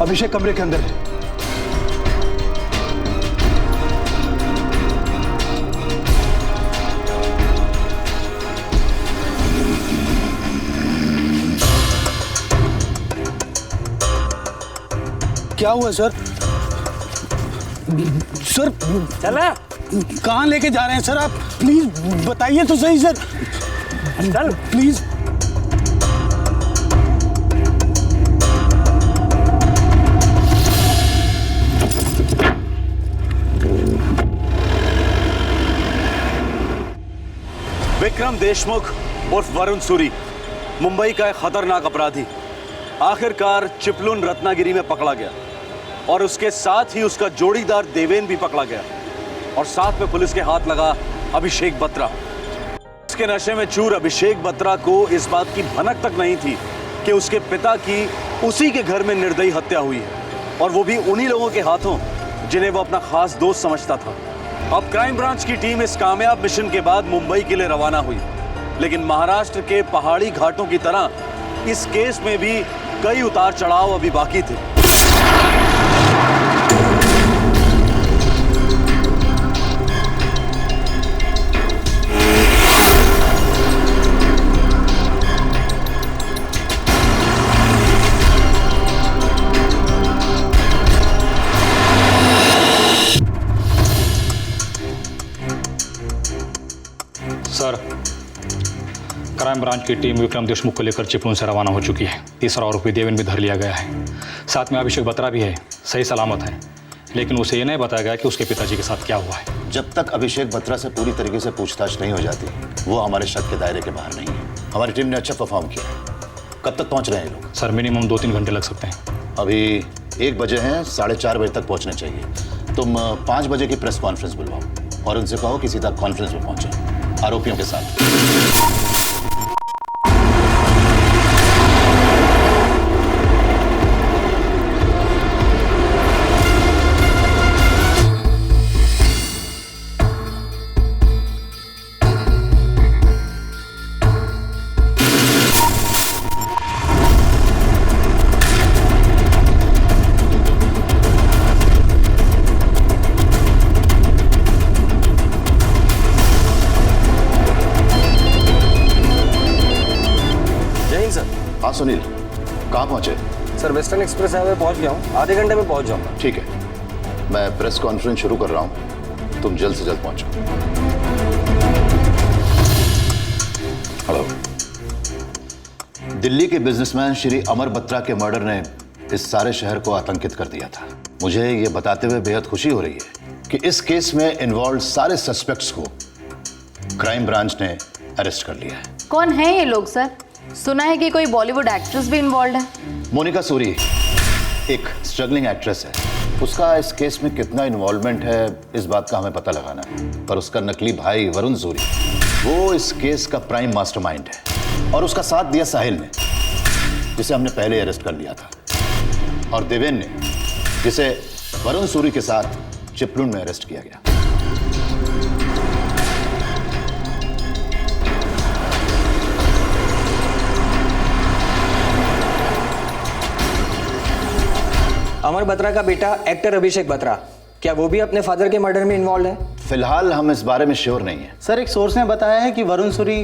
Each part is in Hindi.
अभिषेक कमरे के अंदर है। क्या हुआ सर? सर चला कहाँ लेके जा रहे हैं सर आप? प्लीज बताइए तो सही सर। चल प्लीज। विक्रम देशमुख उर्फ वरुण सूरी मुंबई का एक खतरनाक अपराधी आखिरकार चिपलुन रत्नागिरी में पकड़ा गया और उसके साथ ही उसका जोड़ीदार देवेन भी पकड़ा गया और साथ में पुलिस के हाथ लगा अभिषेक बत्रा। उसके नशे में चूर अभिषेक बत्रा को इस बात की भनक तक नहीं थी कि उसके पिता की उसी के घर में निर्दयी हत्या हुई है और वो भी उन्हीं लोगों के हाथों जिन्हें वो अपना खास दोस्त समझता था। अब क्राइम ब्रांच की टीम इस कामयाब मिशन के बाद मुंबई के लिए रवाना हुई, लेकिन महाराष्ट्र के पहाड़ी घाटों की तरह इस केस में भी कई उतार चढ़ाव अभी बाकी थे। सर, क्राइम ब्रांच की टीम विक्रम देशमुख को लेकर चिपलुन से रवाना हो चुकी है। तीसरा आरोपी देवेन भी धर लिया गया है। साथ में अभिषेक बत्रा भी है, सही सलामत है, लेकिन उसे ये नहीं बताया गया कि उसके पिताजी के साथ क्या हुआ है। जब तक अभिषेक बत्रा से पूरी तरीके से पूछताछ नहीं हो जाती, वो हमारे शक के दायरे के बाहर नहीं है। हमारी टीम ने अच्छा परफॉर्म किया है। कब तक पहुंच रहे हैं लोग? सर, मिनिमम 2-3 घंटे लग सकते हैं। अभी 1 बजे हैं, 4:30 बजे तक पहुंचने चाहिए। तुम 5 बजे की प्रेस कॉन्फ्रेंस बुलवाओ और उनसे कहो कि सीधा कॉन्फ्रेंस में पहुंचे आरोपियों के साथ। हाँ सुनील, कहाँ पहुंचे? सर, वेस्टर्न एक्सप्रेस हाईवे पहुंच गया हूँ, आधे घंटे में पहुंच जाऊंगा। ठीक है, मैं प्रेस कॉन्फ्रेंस शुरू कर रहा हूँ, तुम जल्द से जल्द पहुंचो। हेलो। दिल्ली के बिजनेसमैन श्री अमर बत्रा के मर्डर ने इस सारे शहर को आतंकित कर दिया था। मुझे ये बताते हुए बेहद खुशी हो रही है कि इस केस में इन्वॉल्व सारे सस्पेक्ट्स को क्राइम ब्रांच ने अरेस्ट कर लिया है। कौन है ये लोग सर? सुना है कि कोई बॉलीवुड एक्ट्रेस भी इन्वॉल्व है। मोनिका सूरी एक स्ट्रगलिंग एक्ट्रेस है। उसका इस केस में कितना इन्वॉल्वमेंट है इस बात का हमें पता लगाना है, पर उसका नकली भाई वरुण सूरी, वो इस केस का प्राइम मास्टरमाइंड है और उसका साथ दिया साहिल ने, जिसे हमने पहले अरेस्ट कर लिया था, और देवेन ने, जिसे वरुण सूरी के साथ चिपलुन में अरेस्ट किया गया। अमर बत्रा का बेटा एक्टर अभिषेक बत्रा, क्या वो भी अपने फादर के मर्डर में इन्वॉल्व है? फिलहाल हम इस बारे में श्योर नहीं है। सर, एक सोर्स ने बताया है कि वरुण सूरी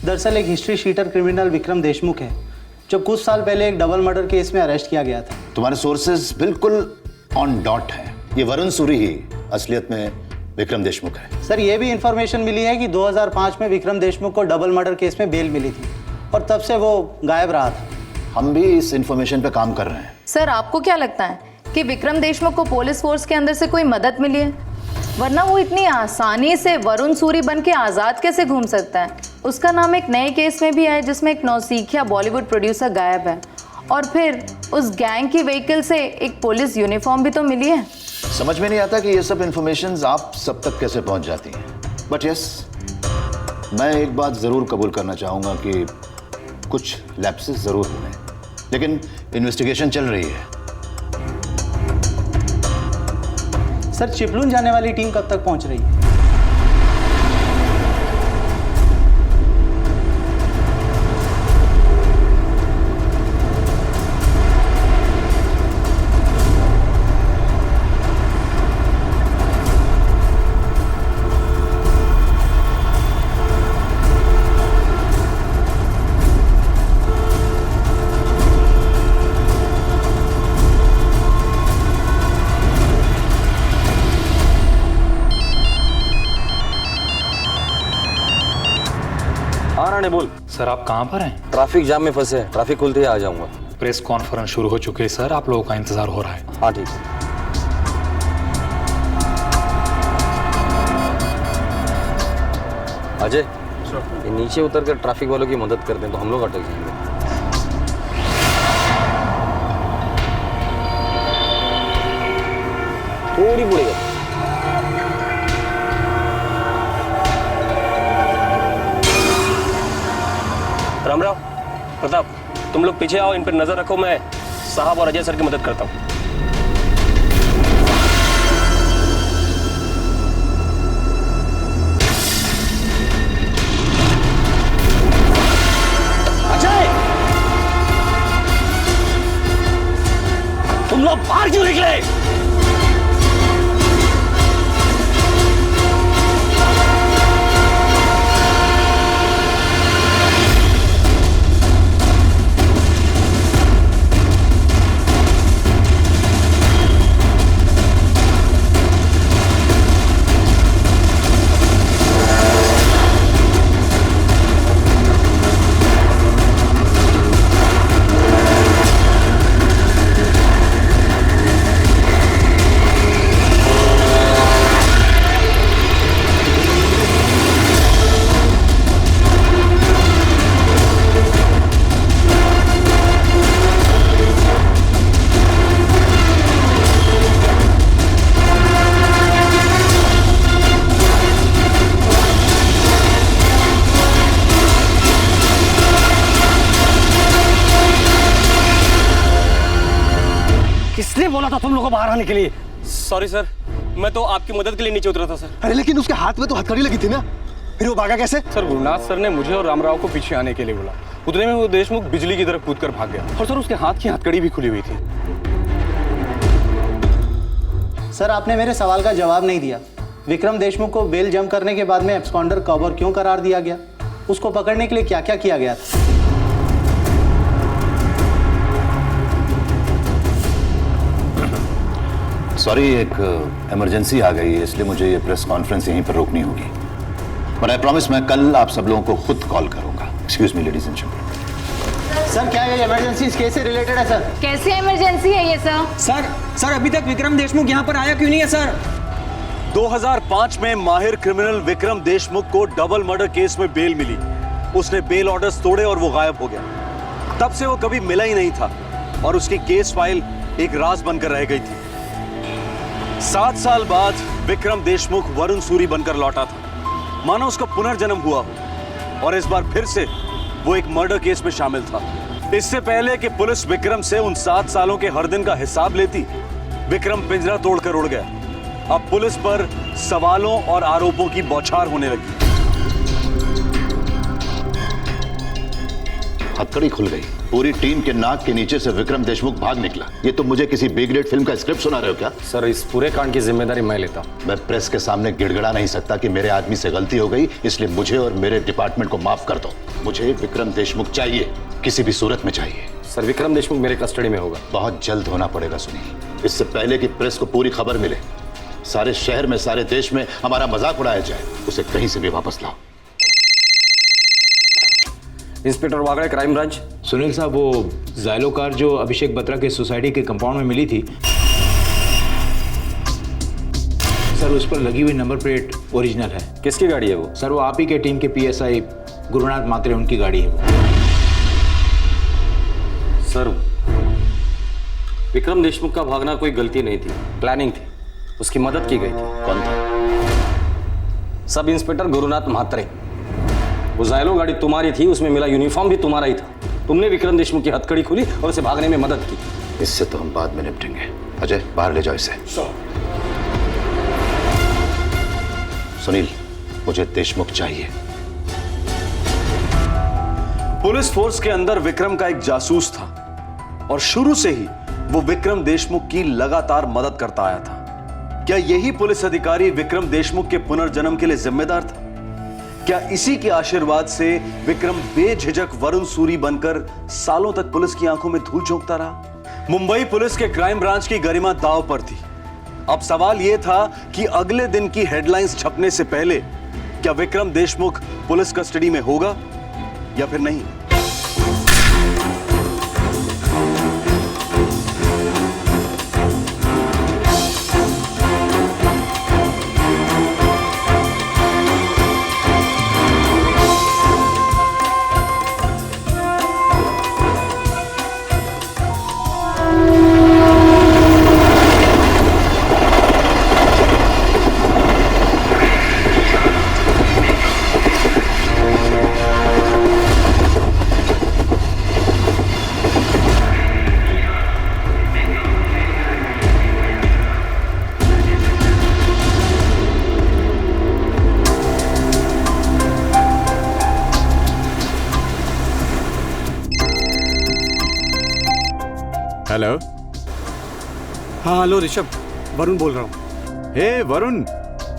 दरअसल एक history sheeter criminal Vikram Deshmukh है, जो कुछ साल पहले एक डबल मर्डर केस में अरेस्ट किया गया था। तुम्हारे सोर्सेज बिल्कुल ऑन डॉट है। ये वरुण सूरी ही असलियत में विक्रम देशमुख है। सर, ये भी इंफॉर्मेशन मिली है कि 2005 में विक्रम देशमुख को डबल मर्डर केस में बेल मिली थी और तब से वो गायब रहा था। हम भी इस इंफॉर्मेशन पे काम कर रहे हैं। सर, आपको क्या लगता है कि विक्रम देशमुख को पुलिस फोर्स के अंदर से कोई मदद मिली है? वरना वो इतनी आसानी से वरुण सूरी बन के आज़ाद कैसे घूम सकता है? उसका नाम एक नए केस में भी है जिसमें एक नौसिखिया बॉलीवुड प्रोड्यूसर गायब है, और फिर उस गैंग की व्हीकल से एक पुलिस यूनिफॉर्म भी तो मिली है। समझ में नहीं आता कि ये सब इंफॉर्मेशंस आप सब तक कैसे पहुंच जाती हैं। बट यस, मैं एक बात ज़रूर कबूल करना चाहूँगा कि कुछ लैप्सेस ज़रूर हुए, लेकिन इन्वेस्टिगेशन चल रही है। सर, चिपलुन जाने वाली टीम कब तक पहुंच रही है? हाँ राणे बोल। सर आप कहाँ पर हैं? ट्रैफिक जाम में फंसे हैं, ट्रैफिक खुलते ही आ जाऊंगा। प्रेस कॉन्फ्रेंस शुरू हो चुकी है सर, आप लोगों का इंतजार हो रहा है। हाँ ठीक है। अजय, ये नीचे उतर कर ट्रैफिक वालों की मदद कर दें तो हम लोग अटक जाएंगे। थोड़ी मुड़ेगा। रामराव, प्रताप, तुम लोग पीछे आओ, इन पर नजर रखो, मैं साहब और अजय सर की मदद करता हूँ। अजय, तुम लोग बाहर क्यों निकले? किसने बोला था तुम लोगों को बाहर आने के लिए? सॉरी सर, मैं तो आपकी मदद के लिए नीचे उतरा था सर। अरे लेकिन उसके हाथ में तो हथकड़ी लगी थी ना, फिर वो भागा कैसे? सर गुरुनाथ सर ने मुझे और रामराव को पीछे आने के लिए बोला। उतने में वो देशमुख बिजली की तरफ कूदकर भाग गया और सर उसके हाथ की हथकड़ी भी खुली हुई थी। सर आपने मेरे सवाल का जवाब नहीं दिया। विक्रम देशमुख को बेल जम करने के बाद में एब्सकॉन्डर कवर क्यों करार दिया गया? उसको पकड़ने के लिए क्या क्या किया गया था? सॉरी, एक इमरजेंसी आ गई है, इसलिए मुझे ये प्रेस कॉन्फ्रेंस यहीं पर रोकनी होगी। पर आई प्रॉमिस मैं कल आप सब लोगों को खुद कॉल करूंगा। Excuse me ladies and gentleman. Sir क्या ये इमरजेंसी इस केस से रिलेटेड है? सर कैसे इमरजेंसी है ये सर? सर अभी तक विक्रम देशमुख यहाँ पर आया क्यों नहीं है सर? 2005 में माहिर क्रिमिनल विक्रम देशमुख को डबल मर्डर केस में बेल मिली। उसने बेल ऑर्डर्स तोड़े और वो गायब हो गया। तब से वो कभी मिला ही नहीं था और उसकी केस फाइल एक राज बनकर रह गई थी। 7 साल बाद विक्रम देशमुख वरुण सूरी बनकर लौटा था, मानो उसका पुनर्जन्म हुआ हो, और इस बार फिर से वो एक मर्डर केस में शामिल था। इससे पहले कि पुलिस विक्रम से उन 7 सालों के हर दिन का हिसाब लेती, विक्रम पिंजरा तोड़कर उड़ गया। अब पुलिस पर सवालों और आरोपों की बौछार होने लगी। हथकड़ी खुल गई। पूरी टीम के नाक के नीचे से विक्रम देशमुख भाग निकला। ये तुम मुझे किसी बी ग्रेड फिल्म का स्क्रिप्ट सुना रहे हो क्या? सर इस पूरे कांड की जिम्मेदारी मैं लेता हूँ। मैं प्रेस के सामने गिड़गिड़ा नहीं सकता कि मेरे आदमी से गलती हो गई, इसलिए मुझे और मेरे डिपार्टमेंट को माफ कर दो। मुझे विक्रम देशमुख चाहिए, किसी भी सूरत में चाहिए। सर विक्रम देशमुख मेरे कस्टडी में होगा। बहुत जल्द होना पड़ेगा सुनील, इससे पहले कि प्रेस को पूरी खबर मिले, सारे शहर में, सारे देश में हमारा मजाक उड़ाया जाए। उसे कहीं से भी वापस लाओ। Inspector Wagde, crime branch. Sunil साहब, वो जाइलो कार जो अभिषेक बत्रा के सोसाइटी के कंपाउंड में मिली थी, सर उस पर लगी हुई नंबर प्लेट ओरिजिनल है। किसकी गाड़ी है वो? सर वो आप ही के टीम के पीएसआई गुरुनाथ मात्रे, उनकी गाड़ी है वो। सर विक्रम देशमुख का भागना कोई गलती नहीं थी, प्लानिंग थी, उसकी मदद की गई थी। कौन था? Sub inspector Gurunath Mhatre. वो जाइलो गाड़ी तुम्हारी थी, उसमें मिला यूनिफॉर्म भी तुम्हारा ही था। तुमने विक्रम देशमुख की हथकड़ी खुली और उसे भागने में मदद की। इससे तो हम बाद में निपटेंगे। अजय, बाहर ले जाओ इसे। सुनील, मुझे देशमुख चाहिए। पुलिस फोर्स के अंदर विक्रम का एक जासूस था और शुरू से ही वो विक्रम देशमुख की लगातार मदद करता आया था। क्या यही पुलिस अधिकारी विक्रम देशमुख के पुनर्जन्म के लिए जिम्मेदार था? क्या इसी के आशीर्वाद से विक्रम बेझिझक वरुण सूरी बनकर सालों तक पुलिस की आंखों में धूल झोंकता रहा? मुंबई पुलिस के क्राइम ब्रांच की गरिमा दांव पर थी। अब सवाल यह था कि अगले दिन की हेडलाइंस छपने से पहले क्या विक्रम देशमुख पुलिस कस्टडी में होगा या फिर नहीं? हेलो। हाँ हेलो ऋषभ, वरुण बोल रहा हूँ। हे वरुण,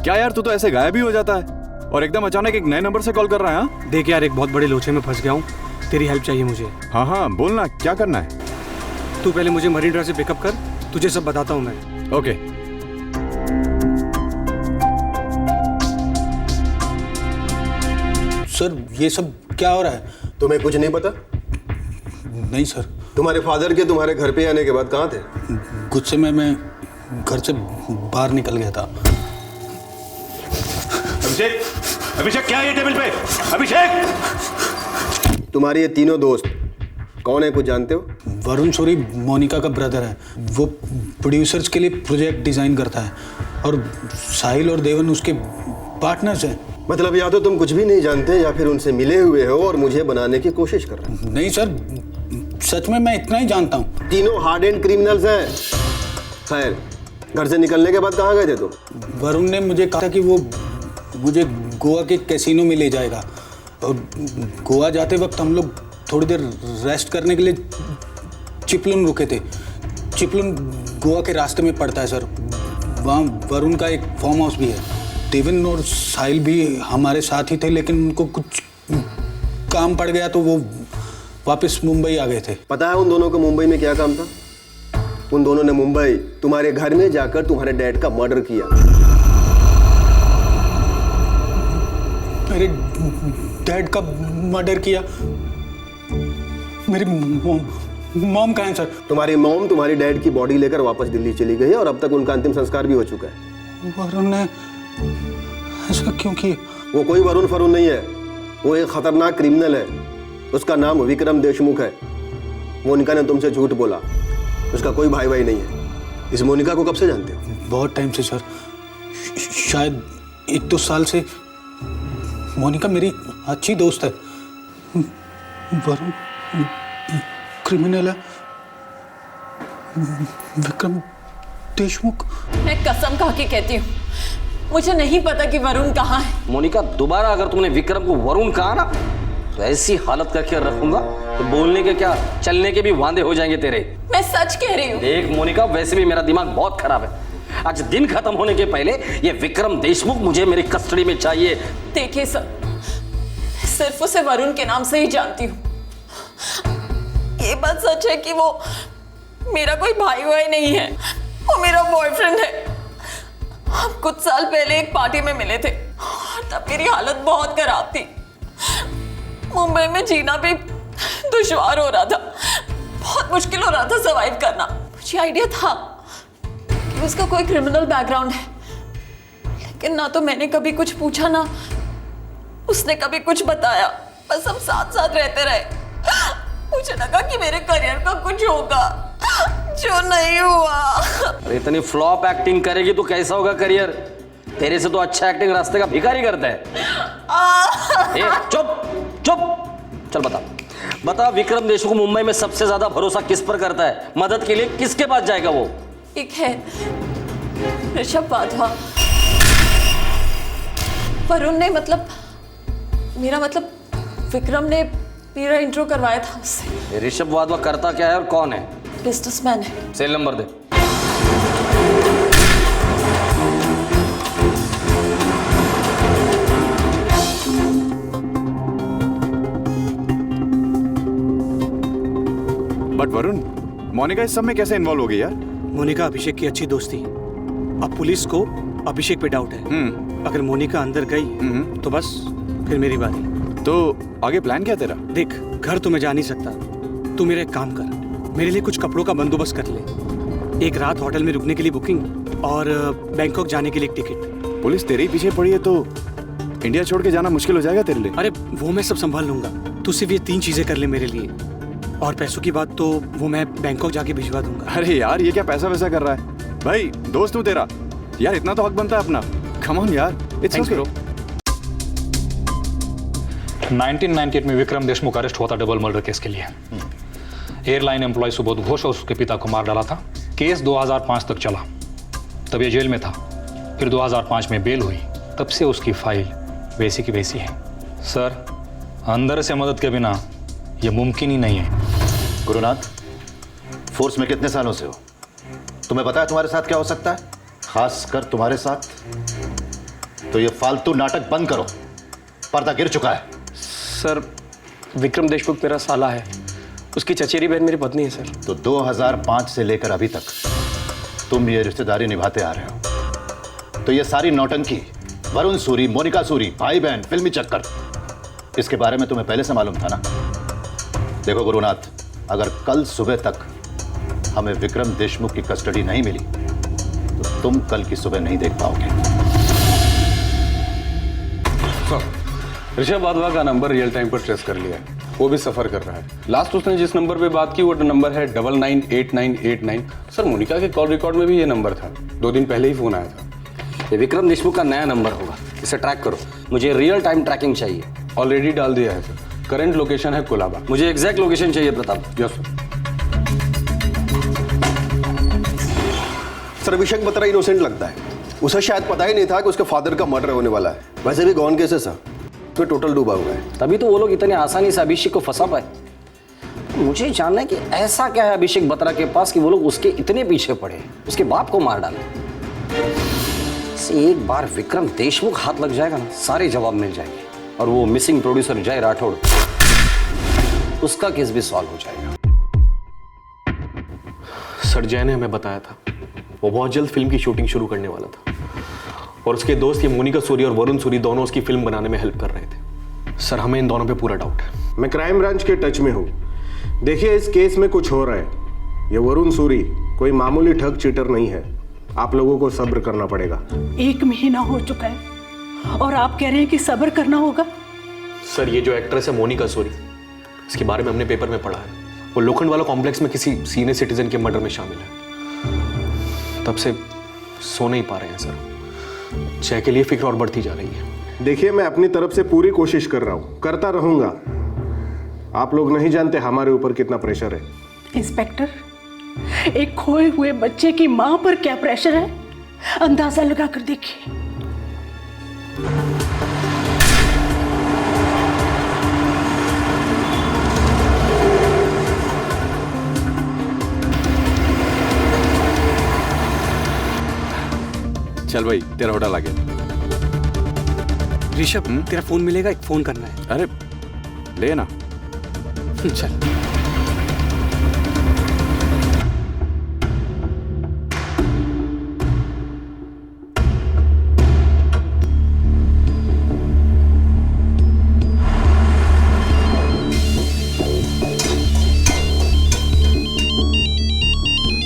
क्या यार तू तो ऐसे गायब ही हो जाता है और एकदम अचानक एक नए नंबर से कॉल कर रहा है? हाँ देख यार, एक बहुत बड़े लोचे में फंस गया हूँ, तेरी हेल्प चाहिए मुझे। हाँ हाँ बोलना, क्या करना है? तू पहले मुझे मरीन ड्राइव से पिकअप कर, तुझे सब बताता हूँ मैं। ओके। सर ये सब क्या हो रहा है? तुम्हें कुछ नहीं पता? नहीं सर। तुम्हारे फादर के तुम्हारे घर पे आने के बाद कहाँ थे? गुस्से में मैं घर से बाहर निकल गया था। अभिषेक, अभिषेक क्या है ये टेबल पे? अभिषेक! तुम्हारे ये तीनों दोस्त कौन है, कुछ जानते हो? वरुण सूरी मोनिका का ब्रदर है, वो प्रोड्यूसर्स के लिए प्रोजेक्ट डिजाइन करता है और साहिल और देवन उसके पार्टनर्स हैं। मतलब या तो तुम कुछ भी नहीं जानते या फिर उनसे मिले हुए हो और मुझे बनाने की कोशिश कर रहे हो। नहीं सर, सच में मैं इतना ही जानता हूँ। तीनों हार्ड एंड क्रिमिनल्स हैं। खैर, घर से निकलने के बाद कहाँ गए थे तुम? वरुण ने मुझे कहा था कि वो मुझे गोवा के कैसीनो में ले जाएगा और गोवा जाते वक्त हम लोग थोड़ी देर रेस्ट करने के लिए चिपलुन रुके थे। चिपलुन गोवा के रास्ते में पड़ता है सर, वहाँ वरुण का एक फार्म हाउस भी है। देवन और साहिल भी हमारे साथ ही थे, लेकिन उनको कुछ काम पड़ गया तो वो वापस मुंबई आ गए थे। पता है उन दोनों को मुंबई में क्या काम था? उन दोनों ने मुंबई तुम्हारे घर में जाकर तुम्हारे डैड का मर्डर किया। मेरे डैड का मर्डर किया? मेरी मॉम कहाँ है सर? तुम्हारी मॉम तुम्हारी डैड की बॉडी लेकर वापस दिल्ली चली गई है और अब तक उनका अंतिम संस्कार भी हो चुका है। वरुण ने ऐसा क्यों किया? वो कोई वरुण फरुण नहीं है, वो एक खतरनाक क्रिमिनल है। उसका नाम विक्रम देशमुख है। मोनिका ने तुमसे झूठ बोला, उसका कोई भाई भाई नहीं है। इस मोनिका को कब से जानते हो? बहुत टाइम से सर, शायद 1-2 साल से। मोनिका मेरी अच्छी दोस्त है। वरुण क्रिमिनल है, विक्रम देशमुख। मैं कसम खा के कहती हूँ, मुझे नहीं पता कि वरुण कहाँ है। मोनिका, दोबारा अगर तुमने विक्रम को वरुण कहा ना तो ऐसी हालत करके रखूंगा तो बोलने के क्या चलने के भी वांदे हो जाएंगे तेरे। मैं सच कह रही हूँ। देख मोनिका, वैसे भी मेरा दिमाग बहुत खराब है। आज दिन खत्म होने के पहले ये विक्रम देशमुख मुझे मेरी कस्टडी में चाहिए। देखिए सर, सिर्फ उसे वरुण के नाम से ही जानती हूँ। ये बात सच है कि वो मेरा कोई भाई वाई नहीं है, वो मेरा बॉयफ्रेंड है। हम कुछ साल पहले एक पार्टी में मिले थे और तब मेरी हालत बहुत खराब थी। मुंबई में जीना भी दुश्वार हो रहा था, बहुत मुश्किल हो रहा था सर्वाइव करना। मुझे आइडिया था कि उसका कोई क्रिमिनल बैकग्राउंड है, लेकिन ना तो मैंने कभी कुछ पूछा ना उसने कभी कुछ बताया। बस हम साथ साथ रहते रहे। मुझे लगा कि मेरे करियर का कुछ होगा, जो नहीं हुआ। अरे इतनी फ्लॉप एक्टिंग करेगी तो कैसा होगा करियर? तेरे से तो अच्छा एक्टिंग रास्ते का भिखारी करता है। ए, चुप चुप, चल बता बता, विक्रम देशमुख मुंबई में सबसे ज्यादा भरोसा किस पर करता है? मदद के लिए किसके पास जाएगा वो? एक है ऋषभ वाधवा। वरुण ने मेरा मतलब विक्रम ने मेरा इंट्रो करवाया था उससे। ऋषभ वाधवा करता क्या है और कौन है? बिजनेसमैन है। सेल नंबर दे। बट वरुण, मोनिका इस सब में कैसे इन्वॉल्व हो गई यार? मोनिका अभिषेक की अच्छी दोस्त थी। अब पुलिस को अभिषेक पे डाउट है। अगर मोनिका अंदर गई तो बस फिर मेरी बारी। तो आगे प्लान क्या तेरा? देख, घर तो मैं जा नहीं सकता, तू मेरा एक काम कर, मेरे लिए कुछ कपड़ों का बंदोबस्त कर ले। एक रात होटल में रुकने के लिए बुकिंग और बैंकॉक जाने के लिए एक टिकट। पुलिस तेरे ही पीछे पड़ी है तो इंडिया छोड़ के जाना मुश्किल हो जाएगा तेरे लिए। अरे वो मैं सब संभाल लूंगा, तू सिर्फ ये 3 चीजें कर ले मेरे लिए, और पैसों की बात तो वो मैं बैंकॉक जाके भिजवा दूंगा। अरे यार ये क्या पैसा वैसा कर रहा है भाई, दोस्त हूँ तेरा यार, इतना तो हक बनता है अपना। कम ऑन यार, इट्स ओके। 1998 में विक्रम देशमुख अरेस्ट हुआ था डबल मर्डर केस के लिए। एयरलाइन एम्प्लॉय सुबोध घोष और उसके पिता को मार डाला था। केस 2005 तक चला, तब ये जेल में था। फिर 2005 में बेल हुई, तब से उसकी फाइल वैसी की वैसी है। सर, अंदर से मदद के बिना ये मुमकिन ही नहीं है। गुरुनाथ, फोर्स में कितने सालों से हो? तुम्हें पता है तुम्हारे साथ क्या हो सकता है, खासकर तुम्हारे साथ? तो ये फालतू नाटक बंद करो, पर्दा गिर चुका है। सर, विक्रम देशमुख मेरा साला है, उसकी चचेरी बहन मेरी पत्नी है सर। तो 2005 से लेकर अभी तक तुम ये रिश्तेदारी निभाते आ रहे हो। तो ये सारी नौटंकी, वरुण सूरी, मोनिका सूरी, भाई बहन, फिल्मी चक्कर, इसके बारे में तुम्हें पहले से मालूम था ना? देखो गुरुनाथ, अगर कल सुबह तक हमें विक्रम देशमुख की कस्टडी नहीं मिली तो तुम कल की सुबह नहीं देख पाओगे। ऋषभ वाधवा का नंबर रियल टाइम पर ट्रेस कर लिया है, वो भी सफर कर रहा है। लास्ट उसने जिस नंबर पे बात की वो नंबर है 998989। सर, मोनिका के कॉल रिकॉर्ड में भी ये नंबर था, 2 दिन पहले ही फोन आया था। ये विक्रम देशमुख का नया नंबर होगा, इसे ट्रैक करो, मुझे रियल टाइम ट्रैकिंग चाहिए। ऑलरेडी डाल दिया है सर, करंट लोकेशन है कोलाबा। मुझे एग्जैक्ट लोकेशन चाहिए Pratap. Yes sir. Sir, Abhishek Batra innocent लगता है, उसे शायद पता ही नहीं था कि उसके फादर का मर्डर होने वाला है। वैसे भी गॉन केस है सर, तो टोटल डूबा हुआ है। तभी तो वो लोग इतने आसानी से अभिषेक को फंसा पाए। मुझे जानना है कि ऐसा क्या है अभिषेक बत्रा के पास कि वो लोग उसके इतने पीछे पड़े, उसके बाप को मार डाले। एक बार विक्रम देशमुख हाथ लग जाएगा ना, सारे जवाब मिल जाएंगे, और वो मिसिंग प्रोड्यूसर जय राठौड़, उसका केस भी सॉल्व हो जाएगा। सर, जय ने हमें बताया था वो बहुत जल्द फिल्म की शूटिंग शुरू करने वाला था, और उसके दोस्त ये मोनिका सूरी और वरुण सूरी दोनों उसकी फिल्म बनाने में हेल्प कर रहे थे। सर, हमें इन दोनों पे पूरा डाउट है। मैं क्राइम ब्रांच के टच में हूँ। देखिए, इस केस में कुछ हो रहा है। ये वरुण सूरी कोई मामूली ठग चीटर नहीं है, आप लोगों को सब्र करना पड़ेगा। 1 महीना हो चुका है और आप कह रहे हैं कि सब्र करना होगा। सर, ये जो एक्ट्रेस है मोनिका सूरी, इसके बारे में हमने पेपर में पढ़ा है, वो लोखंड वाला कॉम्प्लेक्स में किसी सीनियर सिटीजन के मर्डर में शामिल है। तब से सो नहीं पा रहे हैं सर, जय के लिए फिक्र और बढ़ती जा रही है। देखिए, मैं अपनी तरफ से पूरी कोशिश कर रहा हूँ, करता रहूंगा। आप लोग नहीं जानते हमारे ऊपर कितना प्रेशर है। इंस्पेक्टर, एक खोए हुए बच्चे की मां पर क्या प्रेशर है, अंदाजा लगा कर देखिए। चल भाई, तेरा होटल आ गया। ऋषभ, तेरा फोन मिलेगा, एक फोन करना है। अरे ले ना। चल।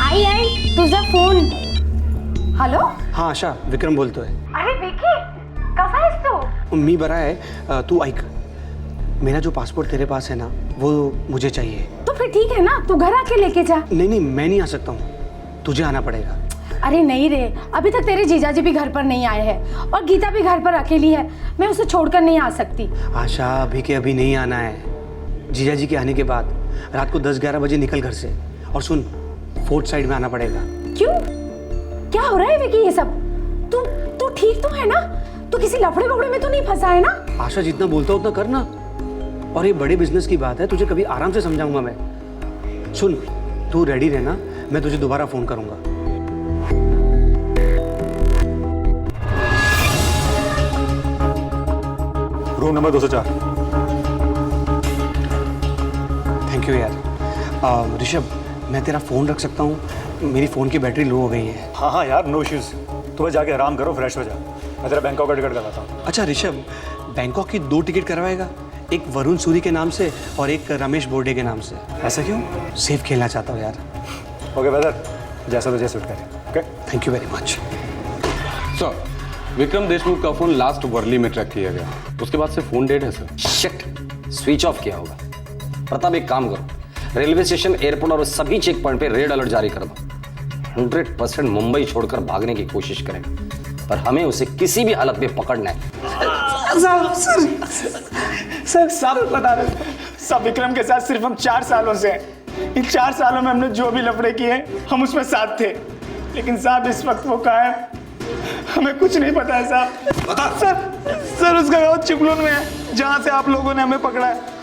आई तुझा फोन. हॅलो. हाँ आशा, विक्रम बोलतोय. अरे विकी, कसा आहेस तू? मी बरा है. तू ऐक, मेरा जो पासपोर्ट तेरे पास है ना, वो मुझे चाहिए. तो फिर ठीक है ना, तू घर आके लेके जा. नहीं, मैं नहीं आ सकता हूँ, तुझे आना पड़ेगा. अरे नहीं रे, अभी तक तेरे जीजाजी भी घर पर नहीं आए हैं और गीता भी घर पर अकेली है. मैं उसे छोड़कर नहीं आ सकती. आशा, अभी के अभी नहीं आना है. जीजाजी के आने के बाद रात को 10-11 बजे निकल घर से. और सुन, फोर्ट साइड में आना पड़ेगा. क्यों, क्या हो रहा है विकी ये सब? तू ठीक तो है ना? तू किसी लफड़े बफड़े में तो नहीं फंसा है ना? आशा, जितना बोलता उतना करना. और ये बड़े बिजनेस की बात है, तुझे कभी आराम से समझाऊंगा मैं. सुन, तू रेडी रहना, मैं तुझे दोबारा फोन करूंगा. Room number 204. थैंक यू यार. ऋषभ, मैं तेरा फ़ोन रख सकता हूँ? मेरी फ़ोन की बैटरी लो हो गई है. हाँ यार, नो इश्यूज़. तुम्हें जाके आराम करो, फ्रेश हो जा. मैं तेरा बैंकॉक का टिकट करवाता हूँ. अच्छा ऋषभ, बैंकॉक की 2 टिकट करवाएगा? एक वरुण सूरी के नाम से और एक रमेश बोर्डे के नाम से। ऐसा क्यों? सेफ खेलना चाहता हूँ यार। ओके ब्रदर, जैसा तो जैसे करें। Okay, thank you very much. Sir, Vikram Deshmukh का फोन लास्ट वर्ली में ट्रैक किया गया, उसके बाद से फोन डेड है सर। शिट, स्विच ऑफ किया होगा। प्रताप एक काम करो, रेलवे स्टेशन, एयरपोर्ट और सभी चेक पॉइंट पे रेड अलर्ट जारी कर दो। 100% मुंबई छोड़कर भागने की कोशिश करें, पर हमें उसे किसी भी हालत में पकड़ना है। सर साहब बता रहे सब विक्रम के साथ सिर्फ हम 4 सालों से हैं। इन 4 सालों में हमने जो भी लफड़े किए हम उसमें साथ थे, लेकिन साहब इस वक्त वो कहाँ है हमें कुछ नहीं पता है साहब। बता सर उसका गाँव चिपलून में है, जहाँ से आप लोगों ने हमें पकड़ा है।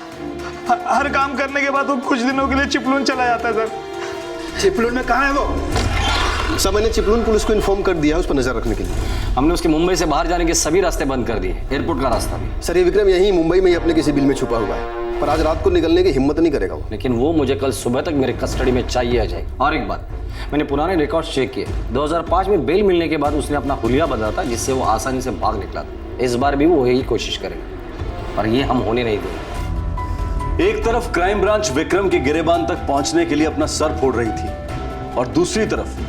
हर काम करने के बाद वो कुछ दिनों के लिए चिपलून चला जाता है सर। चिपलून में कहाँ है वो? सर मैंने चिपलून पुलिस को इन्फॉर्म कर दिया है उस पर नजर रखने के लिए। हमने उसके मुंबई से बाहर जाने के सभी रास्ते बंद कर दिए, एयरपोर्ट का रास्ता भी। सर ये विक्रम यहीं मुंबई में ही अपने किसी बिल में छुपा हुआ है, पर आज रात को निकलने की हिम्मत नहीं करेगा वो। लेकिन वो मुझे कल सुबह तक मेरे कस्टडी में चाहिए अजय। और एक बात, मैंने पुराने रिकॉर्ड्स चेक किए, 2005 में बेल मिलने के बाद उसने अपना हुलिया बदला था, जिससे वो आसानी से भाग निकला था। इस बार भी वो यही कोशिश करेगा, पर ये हम होने नहीं देंगे। एक तरफ क्राइम ब्रांच विक्रम के गिरेबान तक पहुंचने के लिए अपना सर फोड़ रही थी, और दूसरी तरफ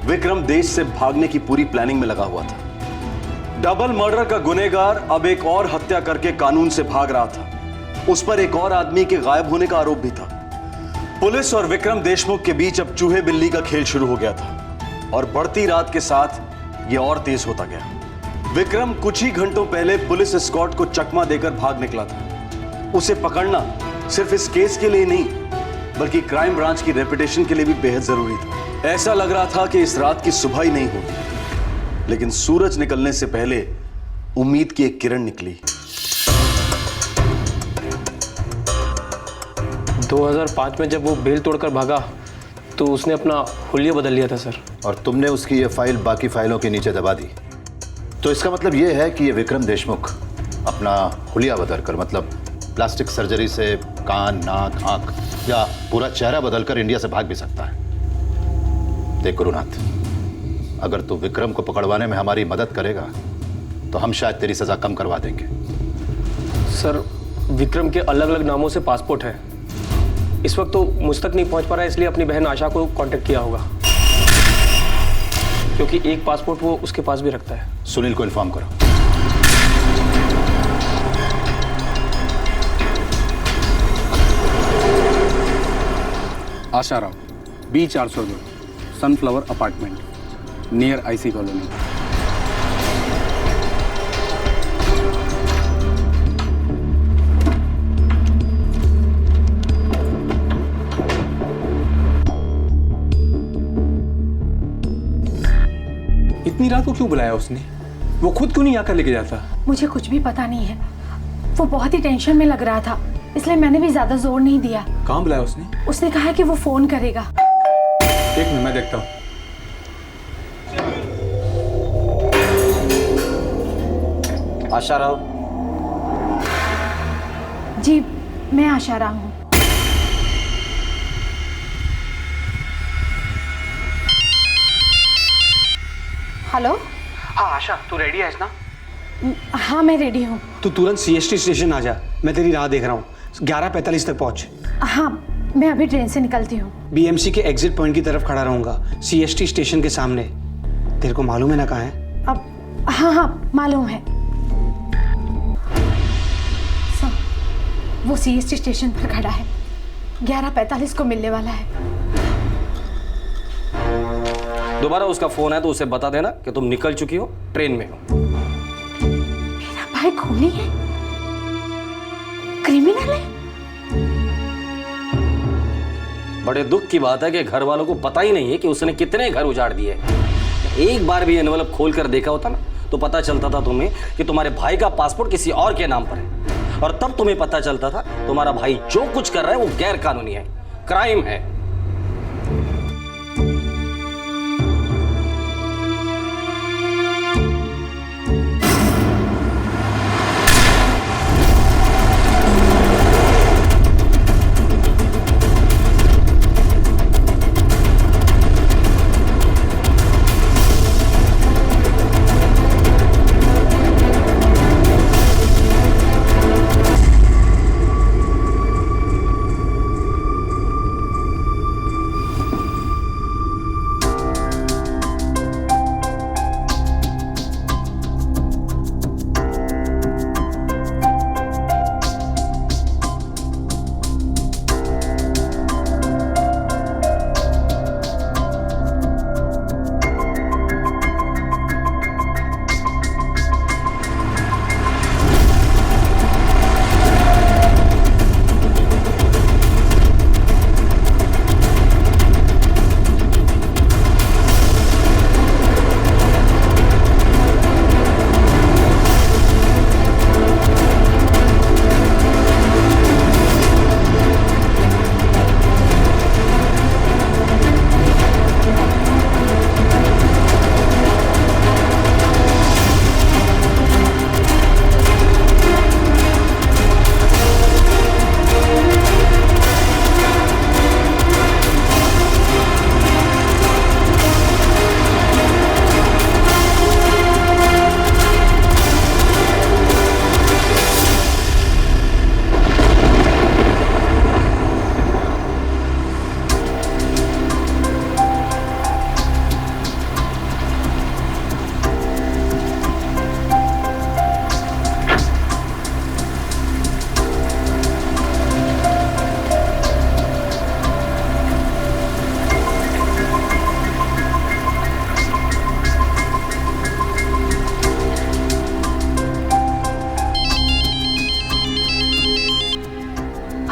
विक्रम देश से भागने की पूरी प्लानिंग में लगा हुआ था। डबल मर्डर का गुनहगार अब एक और हत्या करके कानून से भाग रहा था। उस पर एक और आदमी के गायब होने का आरोप भी था। पुलिस और विक्रम देशमुख के बीच अब चूहे बिल्ली का खेल शुरू हो गया था, और बढ़ती रात के साथ यह और तेज होता गया। विक्रम कुछ ही घंटों पहले पुलिस एस्कॉर्ट को चकमा देकर भाग निकला था। उसे पकड़ना सिर्फ इस केस के लिए नहीं, बल्कि क्राइम ब्रांच की रेपुटेशन के लिए भी बेहद जरूरी था। ऐसा लग रहा था कि इस रात की सुबह ही नहीं होगी, लेकिन सूरज निकलने से पहले उम्मीद की एक किरण निकली। 2005 में जब वो बेल तोड़कर भागा तो उसने अपना हुलिया बदल लिया था सर। और तुमने उसकी ये फाइल बाकी फाइलों के नीचे दबा दी, तो इसका मतलब ये है कि ये विक्रम देशमुख अपना हुलिया बदलकर, मतलब प्लास्टिक सर्जरी से कान, नाक, आंख या पूरा चेहरा बदलकर इंडिया से भाग भी सकता है। देख गुरुनाथ, अगर तू विक्रम को पकड़वाने में हमारी मदद करेगा तो हम शायद तेरी सजा कम करवा देंगे। सर विक्रम के अलग अलग नामों से पासपोर्ट है, इस वक्त तो मुझ तक नहीं पहुंच पा रहा है, इसलिए अपनी बहन आशा को कांटेक्ट किया होगा, क्योंकि एक पासपोर्ट वो उसके पास भी रखता है। सुनील को इन्फॉर्म करो। Asaram, B402, sunflower apartment, near IC colony. इतनी रात को क्यों बुलाया उसने? वो खुद क्यों नहीं आकर लेके जाता? मुझे कुछ भी पता नहीं है, वो बहुत ही टेंशन में लग रहा था, इसलिए मैंने भी ज्यादा जोर नहीं दिया। कहाँ बुलाया उसने? उसने कहा कि वो फोन करेगा। एक मिनट मैं देखता हूँ। आशाराम। जी मैं आशाराम हूँ। हेलो। हाँ आशा, तू रेडी है ना? हाँ मैं रेडी हूँ। तू तुरंत CST स्टेशन आ जा, मैं तेरी राह देख रहा हूँ। 11:45 तक पहुँच। हाँ मैं अभी ट्रेन से निकलती हूँ। BMC के एग्जिट पॉइंट की तरफ खड़ा रहूंगा, CST स्टेशन के सामने। तेरे को मालूम है ना कहाँ है? अब हाँ मालूम है। वो CST स्टेशन पर खड़ा है, 11:45 को मिलने वाला है। दोबारा उसका फोन है तो उसे बता देना कि तुम निकल चुकी हो, ट्रेन में हो। मेरा भाई खूनी है, क्रिमिनल है। बड़े दुख की बात है कि घर वालों को पता ही नहीं है कि उसने कितने घर उजाड़ दिए। एक बार भी एनवलप खोल कर देखा होता ना तो पता चलता था तुम्हें कि तुम्हारे भाई का पासपोर्ट किसी और के नाम पर है, और तब तुम्हें पता चलता था तुम्हारा भाई जो कुछ कर रहा है वो गैर कानूनी है, क्राइम है।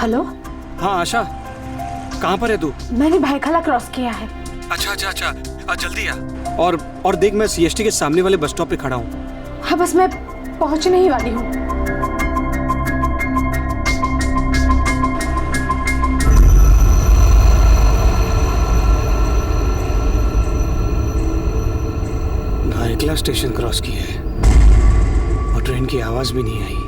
हेलो। हाँ आशा, कहाँ पर है तू? मैंने भाईखला क्रॉस किया है। अच्छा, जल्दी आ। और देख, मैं सीएसटी के सामने वाले बस स्टॉप पे खड़ा हूँ। हाँ बस मैं पहुंचने ही वाली हूँ। भाईखला स्टेशन क्रॉस किया है और ट्रेन की आवाज भी नहीं आई।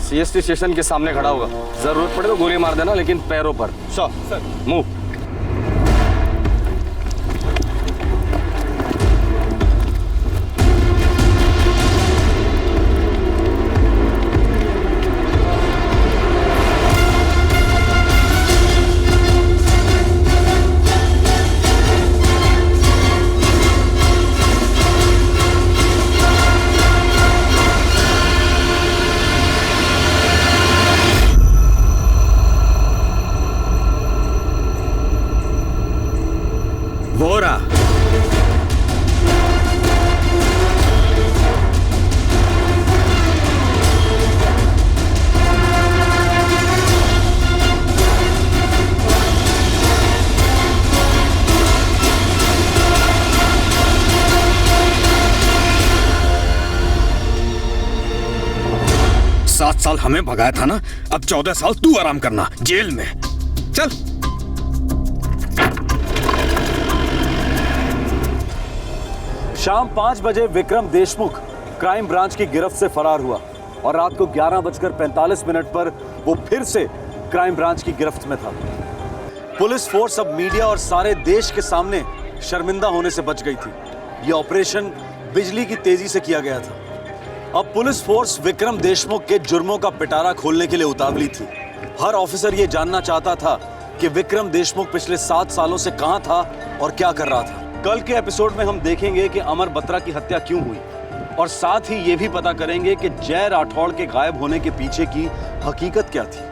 सीएसटी स्टेशन के सामने खड़ा होगा, जरूरत पड़े तो गोली मार देना, लेकिन पैरों पर। Sir move. वोरा, 7 साल हमें भगाया था ना, अब 14 साल तू आराम करना जेल में। चल। शाम 5 बजे विक्रम देशमुख क्राइम ब्रांच की गिरफ्त से फरार हुआ और रात को 11:45 पर वो फिर से क्राइम ब्रांच की गिरफ्त में था। पुलिस फोर्स अब मीडिया और सारे देश के सामने शर्मिंदा होने से बच गई थी। ये ऑपरेशन बिजली की तेजी से किया गया था। अब पुलिस फोर्स विक्रम देशमुख के जुर्मों का पिटारा खोलने के लिए उतावली थी। हर ऑफिसर ये जानना चाहता था कि विक्रम देशमुख पिछले 7 सालों से कहां था और क्या कर रहा था। कल के एपिसोड में हम देखेंगे कि अमर बत्रा की हत्या क्यों हुई और साथ ही ये भी पता करेंगे कि जय राठौड़ के गायब होने के पीछे की हकीकत क्या थी।